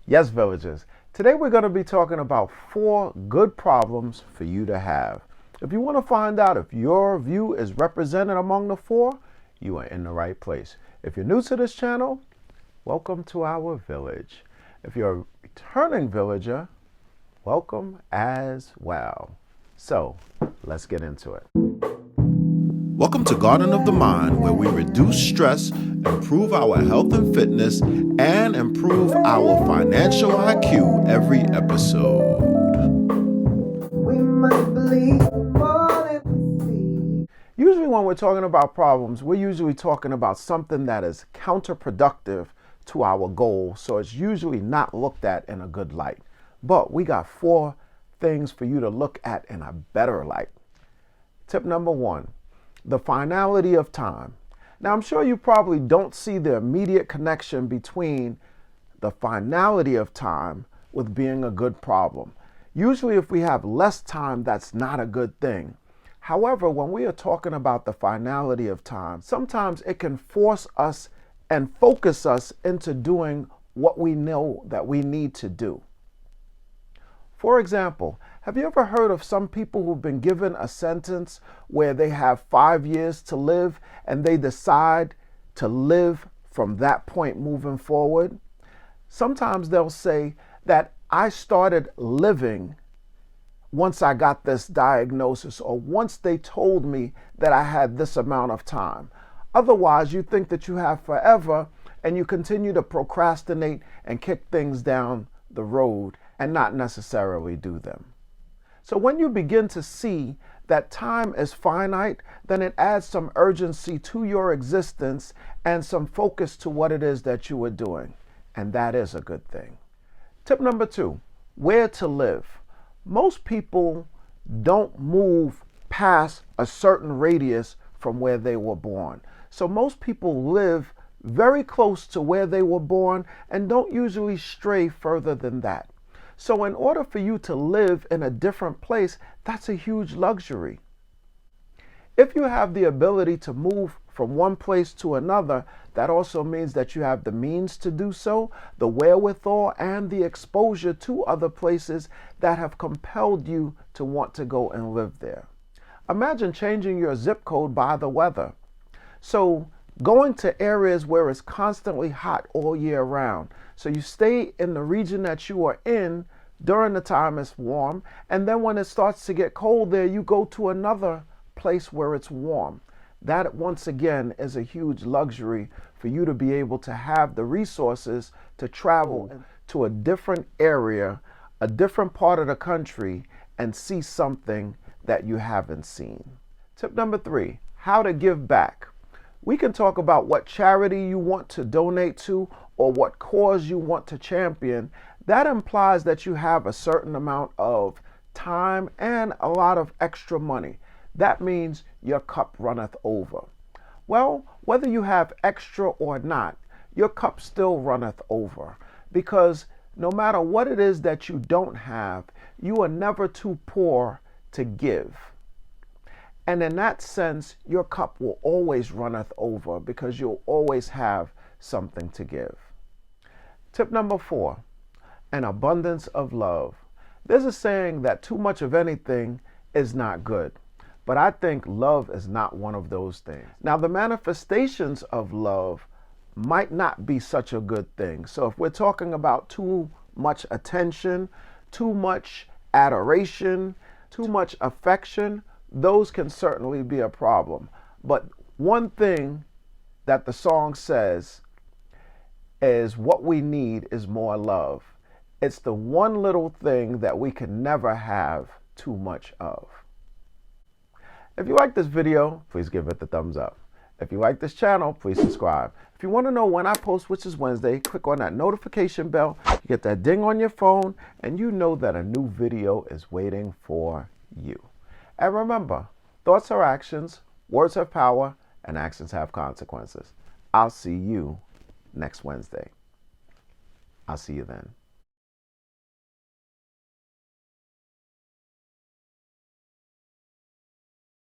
Yes, villagers. Today we're going to be talking about 4 good problems for you to have. If you want to find out if your view is represented among the 4, you are in the right place. If you're new to this channel, welcome to our village. If you're a returning villager, welcome as well. So, let's get into it. Welcome to Garden of the Mind, where we reduce stress, improve our health and fitness, and improve our financial IQ every episode. Usually when we're talking about problems, we're usually talking about something that is counterproductive to our goal, so it's usually not looked at in a good light. But we got 4 things for you to look at in a better light. Tip number 1. The finality of time. Now, I'm sure you probably don't see the immediate connection between the finality of time with being a good problem. Usually, if we have less time, that's not a good thing. However, when we are talking about the finality of time, sometimes it can force us and focus us into doing what we know that we need to do. For example, have you ever heard of some people who've been given a sentence where they have 5 years to live and they decide to live from that point moving forward? Sometimes they'll say that I started living once I got this diagnosis or once they told me that I had this amount of time. Otherwise, you think that you have forever and you continue to procrastinate and kick things down the road and not necessarily do them. So when you begin to see that time is finite, then it adds some urgency to your existence and some focus to what it is that you are doing. And that is a good thing. Tip number 2, where to live. Most people don't move past a certain radius from where they were born. So most people live very close to where they were born and don't usually stray further than that. So in order for you to live in a different place, that's a huge luxury. If you have the ability to move from one place to another, that also means that you have the means to do so, the wherewithal, and the exposure to other places that have compelled you to want to go and live there. Imagine changing your zip code by the weather. So going to areas where it's constantly hot all year round. So you stay in the region that you are in during the time it's warm, and then when it starts to get cold there, you go to another place where it's warm. That, once again, is a huge luxury for you to be able to have the resources to travel to a different area, a different part of the country, and see something that you haven't seen. Tip number 3, how to give back. We can talk about what charity you want to donate to or what cause you want to champion. That implies that you have a certain amount of time and a lot of extra money. That means your cup runneth over. Well, whether you have extra or not, your cup still runneth over, because no matter what it is that you don't have, you are never too poor to give. And in that sense, your cup will always runneth over because you'll always have something to give. Tip number 4, an abundance of love. There's a saying that too much of anything is not good, but I think love is not one of those things. Now, the manifestations of love might not be such a good thing. So if we're talking about too much attention, too much adoration, too much affection, those can certainly be a problem. But one thing that the song says is what we need is more love. It's the one little thing that we can never have too much of. If you like this video, please give it the thumbs up. If you like this channel, please subscribe. If you want to know when I post, which is Wednesday, click on that notification bell. You get that ding on your phone, and you know that a new video is waiting for you. And remember, thoughts are actions, words have power, and actions have consequences. I'll see you next Wednesday. I'll see you then.